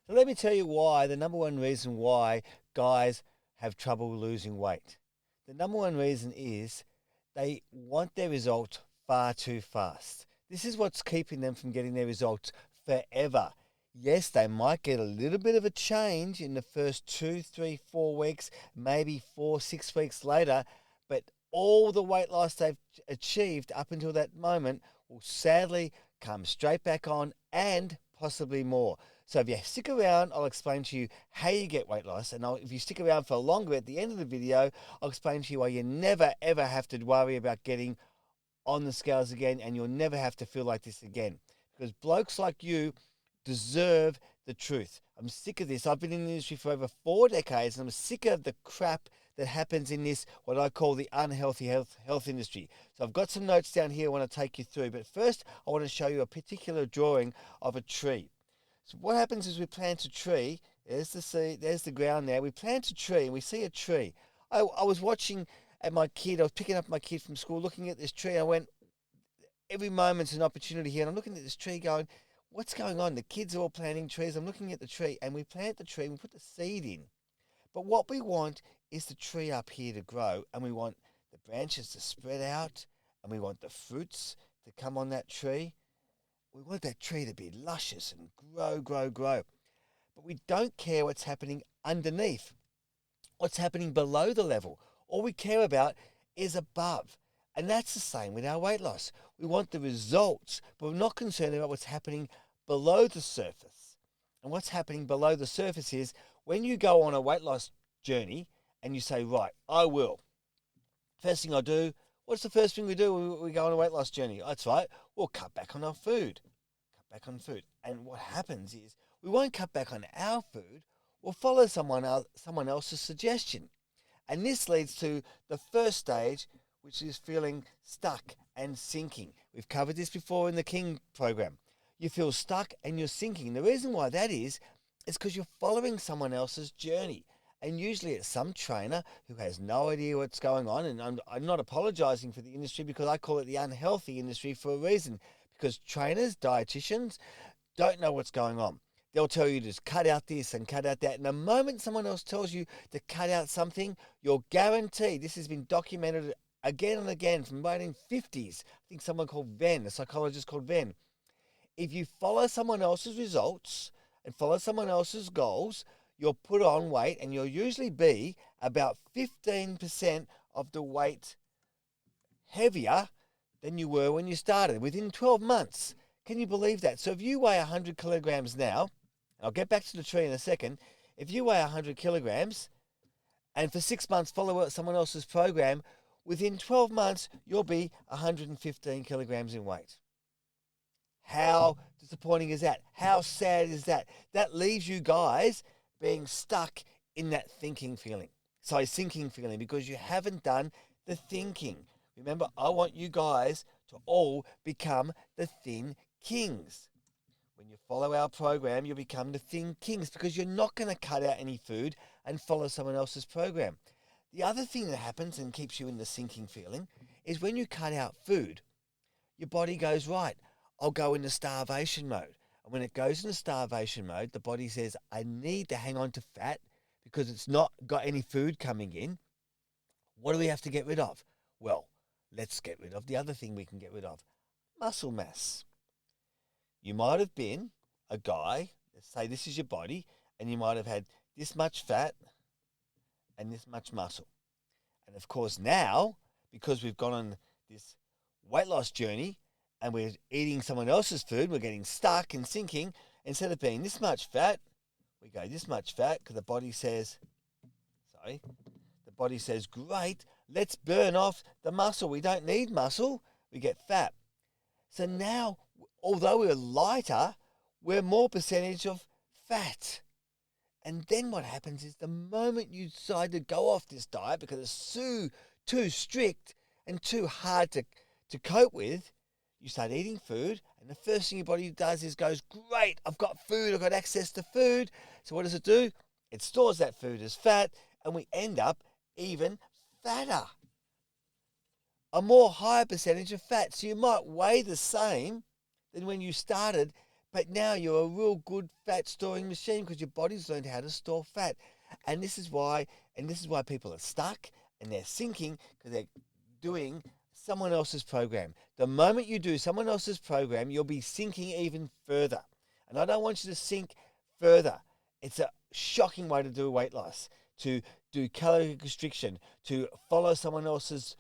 So let me tell you why, the number one reason why guys have trouble losing weight. The number one reason is they want their result far too fast. This is what's keeping them from getting their results forever. Yes, they might get a little bit of a change in the first 2, 3, 4 weeks, maybe 4, 6 weeks later, but all the weight loss they've achieved up until that moment will sadly come straight back on and possibly more. So if you stick around, I'll explain to you how you get weight loss. And if you stick around for longer at the end of the video, I'll explain to you why you never ever have to worry about getting on the scales again, and you'll never have to feel like this again. Because blokes like you deserve the truth. I'm sick of this. I've been in the industry for over 4 decades, and I'm sick of the crap that happens in this, what I call the unhealthy health industry. So I've got some notes down here I want to take you through. But first, I want to show you a particular drawing of a tree. So what happens is we plant a tree. There's the seed, there's the ground there. We plant a tree and we see a tree. I was watching at my kid. I was picking up my kid from school, looking at this tree. I went, every moment's an opportunity here. And I'm looking at this tree going, what's going on? The kids are all planting trees. I'm looking at the tree, and we plant the tree and we put the seed in. But what we want is the tree up here to grow, and we want the branches to spread out, and we want the fruits to come on that tree. We want that tree to be luscious and grow, grow, grow. But we don't care what's happening underneath, what's happening below the level. All we care about is above. And that's the same with our weight loss. We want the results, but we're not concerned about what's happening below the surface. And what's happening below the surface is when you go on a weight loss journey and you say, right, I will. First thing I do, what's the first thing we do when we go on a weight loss journey? That's right, we'll cut back on our food. Cut back on food. And what happens is we won't cut back on our food, we'll follow someone else's suggestion. And this leads to the first stage, which is feeling stuck and sinking. We've covered this before in the King program. You feel stuck and you're sinking. The reason why that is because you're following someone else's journey. And usually it's some trainer who has no idea what's going on. And I'm not apologizing for the industry, because I call it the unhealthy industry for a reason. Because trainers, dietitians, don't know what's going on. They'll tell you to just cut out this and cut out that. And the moment someone else tells you to cut out something, you're guaranteed, this has been documented again and again from the 1950s. I think someone called Venn, a psychologist called Venn. If you follow someone else's results and follow someone else's goals, you'll put on weight, and you'll usually be about 15% of the weight heavier than you were when you started within 12 months. Can you believe that? So if you weigh 100 kilograms now, and I'll get back to the tree in a second, if you weigh 100 kilograms and for 6 months follow someone else's program, within 12 months, you'll be 115 kilograms in weight. How disappointing is that? How sad is that? That leaves you guys being stuck in that sinking feeling, because you haven't done the thinking. Remember, I want you guys to all become the thin kings. When you follow our program, you'll become the thin kings, because you're not going to cut out any food and follow someone else's program. The other thing that happens and keeps you in the sinking feeling is when you cut out food, your body goes, right, I'll go into starvation mode. And when it goes into starvation mode, the body says, I need to hang on to fat because it's not got any food coming in. What do we have to get rid of? Well, let's get rid of the other thing we can get rid of, muscle mass. You might have been a guy, let's say this is your body, and you might have had this much fat and this much muscle. And of course now, because we've gone on this weight loss journey and we're eating someone else's food, we're getting stuck and sinking. Instead of being this much fat, we go this much fat, because the body says, great, let's burn off the muscle. We don't need muscle, we get fat. So now, although we're lighter, we're more percentage of fat. And then what happens is the moment you decide to go off this diet because it's too strict and too hard to cope with, you start eating food, and the first thing your body does is goes, great, I've got food, I've got access to food. So what does it do? It stores that food as fat, and we end up even fatter. A more higher percentage of fat. So you might weigh the same than when you started, But now you're a real good fat storing machine because your body's learned how to store fat. And this is why people are stuck and they're sinking because they're doing someone else's program. The moment you do someone else's program, you'll be sinking even further. And I don't want you to sink further. It's a shocking way to do weight loss, to do calorie restriction, to follow someone else's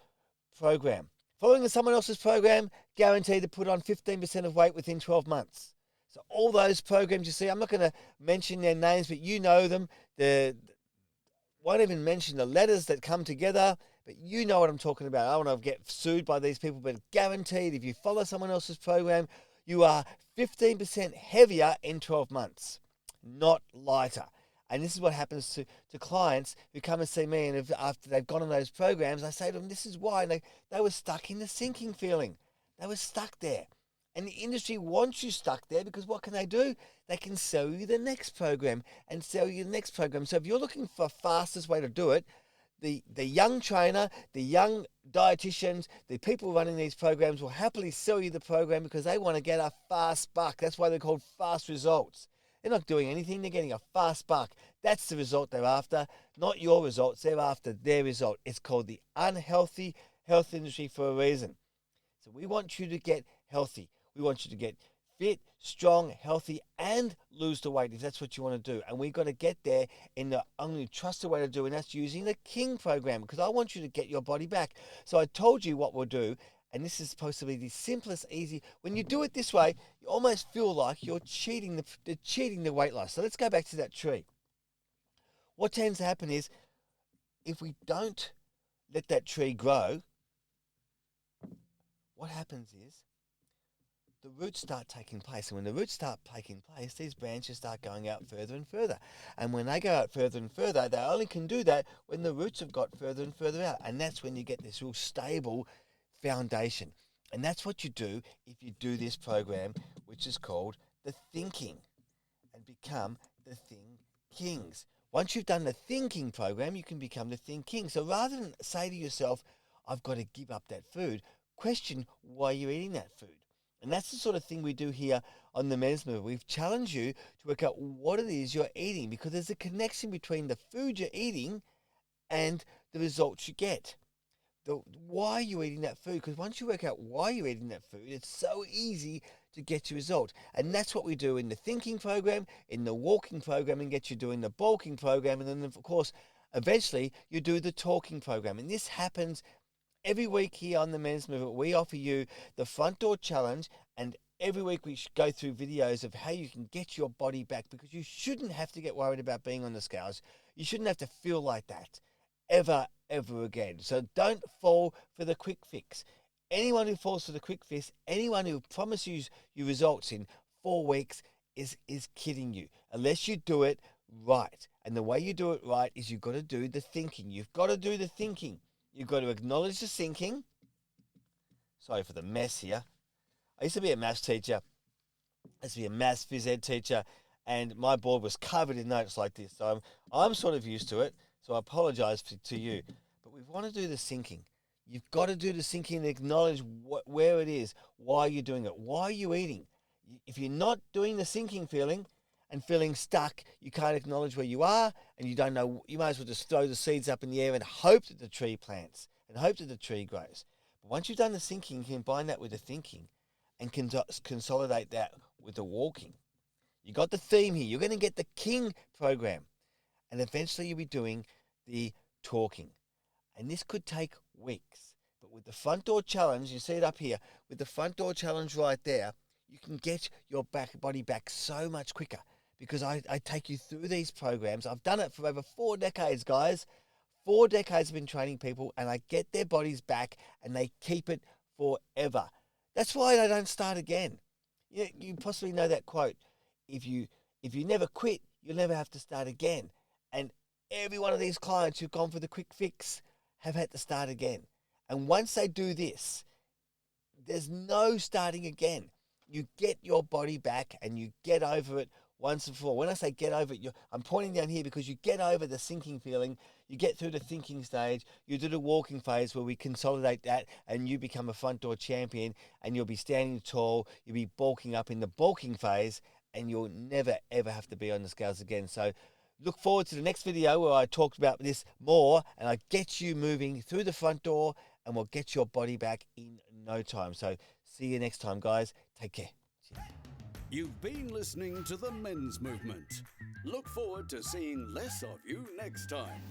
program. Following someone else's program, guaranteed to put on 15% of weight within 12 months. So all those programs you see, I'm not going to mention their names, but you know them. Won't even mention the letters that come together, but you know what I'm talking about. I don't want to get sued by these people, but guaranteed if you follow someone else's program, you are 15% heavier in 12 months, not lighter. And this is what happens to clients who come and see me, and after they've gone on those programs, I say to them, this is why. And they were stuck in the sinking feeling. They were stuck there. And the industry wants you stuck there because what can they do? They can sell you the next program and sell you the next program. So if you're looking for the fastest way to do it, the young trainer, the young dietitians, the people running these programs will happily sell you the program because they want to get a fast buck. That's why they're called fast results. They're not doing anything. They're getting a fast buck. That's the result they're after, not your results. They're after their result. It's called the unhealthy health industry for a reason. So we want you to get healthy. We want you to get fit, strong, healthy, and lose the weight if that's what you want to do. And we've got to get there in the only trusted way to do, and that's using the King program because I want you to get your body back. So I told you what we'll do. And this is supposed to be the simplest, easy. When you do it this way, you almost feel like you're cheating the weight loss. So let's go back to that tree. What tends to happen is if we don't let that tree grow, what happens is the roots start taking place. And when the roots start taking place, these branches start going out further and further. And when they go out further and further, they only can do that when the roots have got further and further out. And that's when you get this real stable foundation. And that's what you do if you do this program, which is called the thinking, and become the Think Kings. Once you've done the thinking program, you can become the Think King. So rather than say to yourself, I've got to give up that food, question why you're eating that food. And that's the sort of thing we do here on the Men's Movement. We've challenged you to work out what it is you're eating because there's a connection between the food you're eating and the results you get. Why are you eating that food? Because once you work out why you're eating that food, it's so easy to get your result. And that's what we do in the thinking program, in the walking program, and get you doing the bulking program. And then, of course, eventually you do the talking program. And this happens every week here on the Men's Movement. We offer you the front door challenge, and every week we go through videos of how you can get your body back because you shouldn't have to get worried about being on the scales. You shouldn't have to feel like that ever again. So don't fall for the quick fix. Anyone who falls for the quick fix, anyone who promises you results in 4 weeks is kidding you, unless you do it right. And the way you do it right is you've got to do the thinking. You've got to do the thinking. You've got to acknowledge the thinking. Sorry for the mess here. I used to be a maths teacher. I used to be a maths phys ed teacher, and my board was covered in notes like this. So I'm sort of used to it. So I apologize to you. But we want to do the thinking. You've got to do the thinking and acknowledge where it is, why you're doing it, why are you eating. If you're not doing the thinking feeling and feeling stuck, you can't acknowledge where you are and you don't know, you might as well just throw the seeds up in the air and hope that the tree plants and hope that the tree grows. But once you've done the thinking, you can combine that with the thinking and consolidate that with the walking. You got the theme here. You're going to get the King program. And eventually you'll be doing the talking. And this could take weeks. But with the front door challenge, you see it up here, with the front door challenge right there, you can get your body back so much quicker. Because I take you through these programs. I've done it for over 4 decades, guys. 4 decades I've been training people, and I get their bodies back, and they keep it forever. That's why they don't start again. You possibly know that quote. If you never quit, you'll never have to start again. And every one of these clients who've gone for the quick fix have had to start again. And once they do this, there's no starting again. You get your body back and you get over it once and for all. When I say get over it, I'm pointing down here because you get over the sinking feeling, you get through the thinking stage, you do the walking phase where we consolidate that and you become a front door champion and you'll be standing tall, you'll be bulking up in the bulking phase and you'll never ever have to be on the scales again. So look forward to the next video where I talk about this more and I get you moving through the front door and we'll get your body back in no time. So see you next time, guys. Take care. Cheers. You've been listening to The Men's Movement. Look forward to seeing less of you next time.